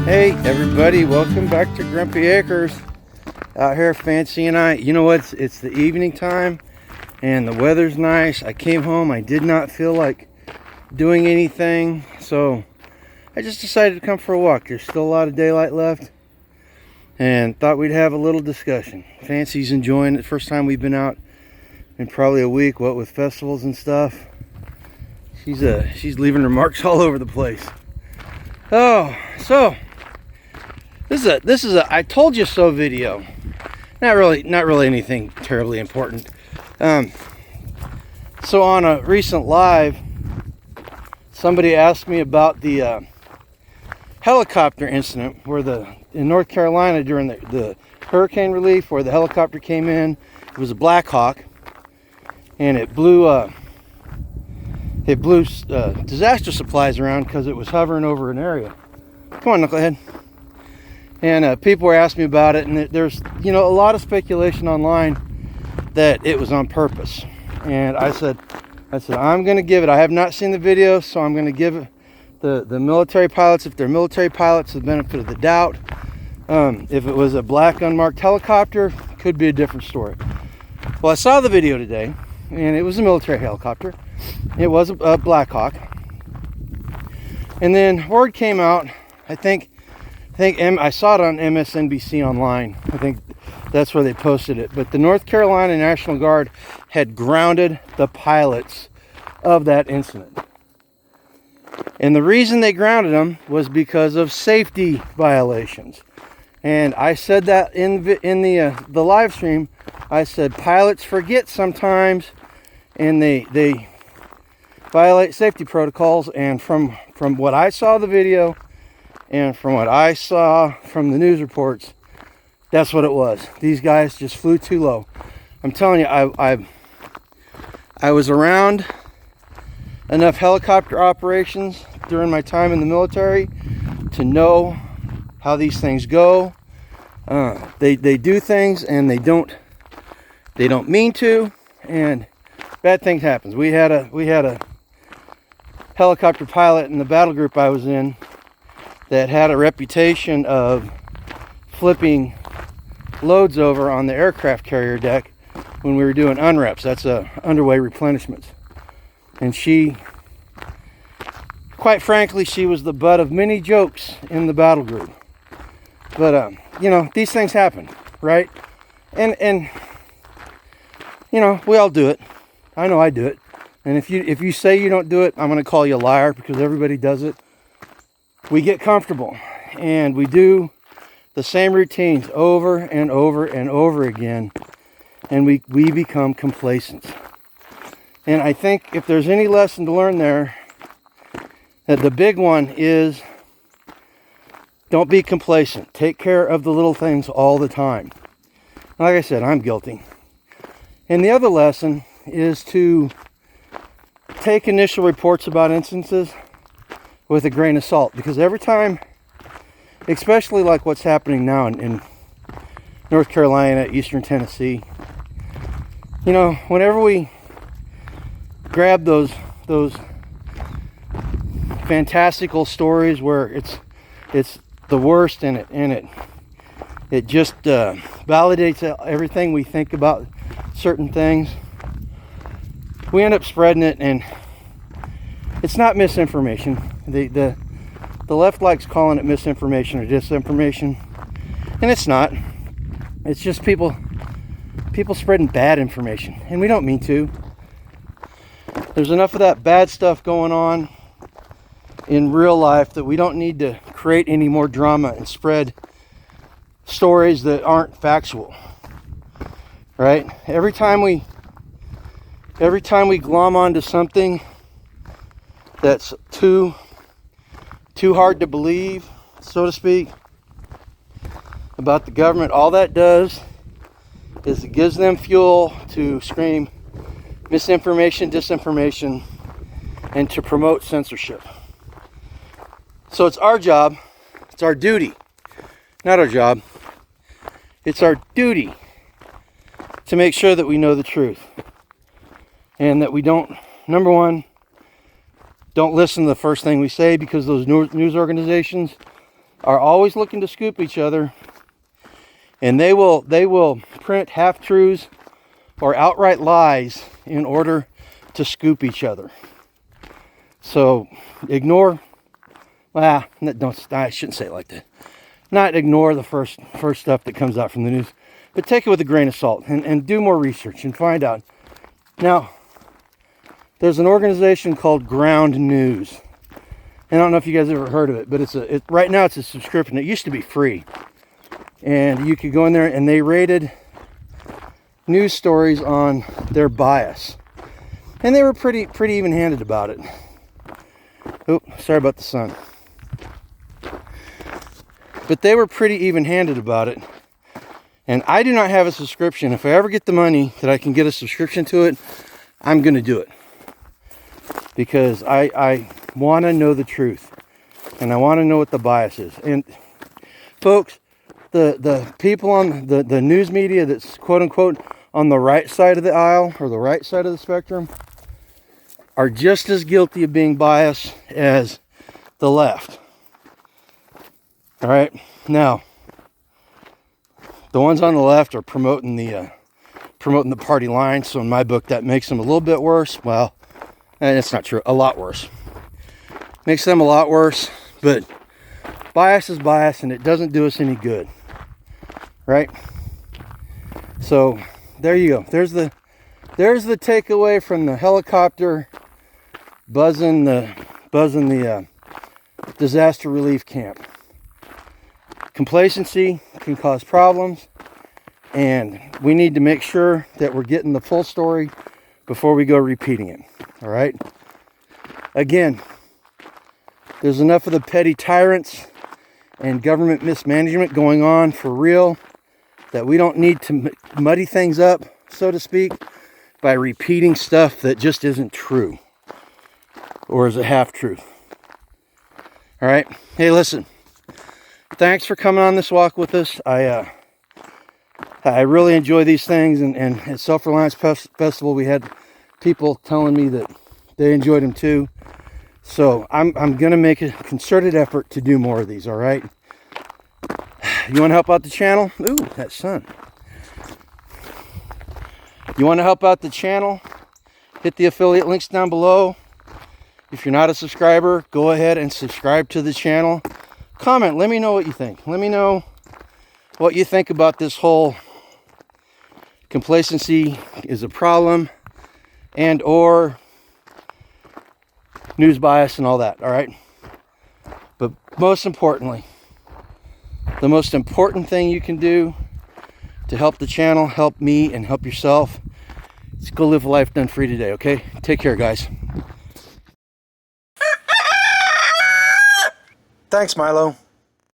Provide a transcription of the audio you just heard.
Hey everybody, welcome back to Grumpy Acres. Out here, Fancy and I, you know what, it's the evening time and the weather's nice. I came home, I did not feel like doing anything, so I just decided to come for a walk. There's still a lot of daylight left and thought we'd have a little discussion. Fancy's enjoying it. First time we've been out in probably a week, what with festivals and stuff. She's leaving her marks all over the place. Oh, so this is a I told you so video. Not really anything terribly important. So on a recent live, somebody asked me about the helicopter incident where in North Carolina during the hurricane relief, where the helicopter came in. It was a Black Hawk, and it blew disaster supplies around because it was hovering over an area. Come on, knucklehead. And people were asking me about it, and there's a lot of speculation online that it was on purpose. And I said I'm going to give it. I have not seen the video, so I'm going to give the military pilots, if they're military pilots, the benefit of the doubt. If it was a black unmarked helicopter, could be a different story. Well, I saw the video today, and it was a military helicopter. It was a Black Hawk. And then word came out, I think I saw it on MSNBC online. I think that's where they posted it. But the North Carolina National Guard had grounded the pilots of that incident. And the reason they grounded them was because of safety violations. And I said that in the live stream. I said pilots forget sometimes, and they violate safety protocols. And from what I saw the video, and from what I saw from the news reports, that's what it was. These guys just flew too low. I'm telling you, I was around enough helicopter operations during my time in the military to know how these things go. They do things and they don't mean to, and bad things happen. We had a helicopter pilot in the battle group I was in that had a reputation of flipping loads over on the aircraft carrier deck when we were doing unreps. That's underway replenishments. And she, quite frankly, she was the butt of many jokes in the battle group. But these things happen, right? And we all do it. I know I do it. And if you say you don't do it, I'm going to call you a liar, because everybody does it. We get comfortable and we do the same routines over and over and over again, and we become complacent. And I think if there's any lesson to learn there, that the big one is don't be complacent. Take care of the little things all the time. Like I said, I'm guilty. And the other lesson is to take initial reports about instances with a grain of salt, because every time, especially like what's happening now in North Carolina, Eastern Tennessee, whenever we grab those fantastical stories where it's the worst, and it just validates everything we think about certain things, we end up spreading it, and it's not misinformation. The left likes calling it misinformation or disinformation, and it's not. It's just people spreading bad information, and we don't mean to. There's enough of that bad stuff going on in real life that we don't need to create any more drama and spread stories that aren't factual. Right? Every time we glom onto something that's too hard to believe, so to speak, about the government, all that does is it gives them fuel to scream misinformation, disinformation, and to promote censorship. So it's our job, it's our duty, not our job, it's our duty to make sure that we know the truth, and that we don't, number one, don't listen to the first thing we say, because those news organizations are always looking to scoop each other, and they will print half-truths or outright lies in order to scoop each other. So ignore, I shouldn't say it like that. Not ignore the first stuff that comes out from the news, but take it with a grain of salt and do more research and find out. Now, there's an organization called Ground News. I don't know if you guys ever heard of it, but right now it's a subscription. It used to be free. And you could go in there and they rated news stories on their bias. And they were pretty even-handed about it. Oh, sorry about the sun. But they were pretty even-handed about it. And I do not have a subscription. If I ever get the money that I can get a subscription to it, I'm going to do it. Because I want to know the truth. And I want to know what the bias is. And folks, the people on the news media that's quote-unquote on the right side of the aisle or the right side of the spectrum are just as guilty of being biased as the left. All right, now the ones on the left are promoting the party line. So in my book, that makes them a little bit worse. Well, it's not true. A lot worse. Makes them a lot worse. But bias is bias, and it doesn't do us any good, right? So there you go. There's the takeaway from the helicopter buzzing the disaster relief camp. Complacency can cause problems, and we need to make sure that we're getting the full story before we go repeating it. All right? Again, there's enough of the petty tyrants and government mismanagement going on for real that we don't need to muddy things up, so to speak, by repeating stuff that just isn't true or is a half-truth. All right? Hey, listen. Thanks for coming on this walk with us. I really enjoy these things, and at Self-Reliance Festival we had people telling me that they enjoyed them too. So I'm gonna make a concerted effort to do more of these. All right. You want to help out the channel? Ooh, that sun. You want to help out the channel? Hit the affiliate links down below. If you're not a subscriber, go ahead and subscribe to the channel. Comment, let me know what you think. Let me know what you think about this whole complacency is a problem and or news bias and all that, all right? But most importantly, the most important thing you can do to help the channel, help me, and help yourself is go live a life done free today, okay? Take care, guys. Thanks, Milo.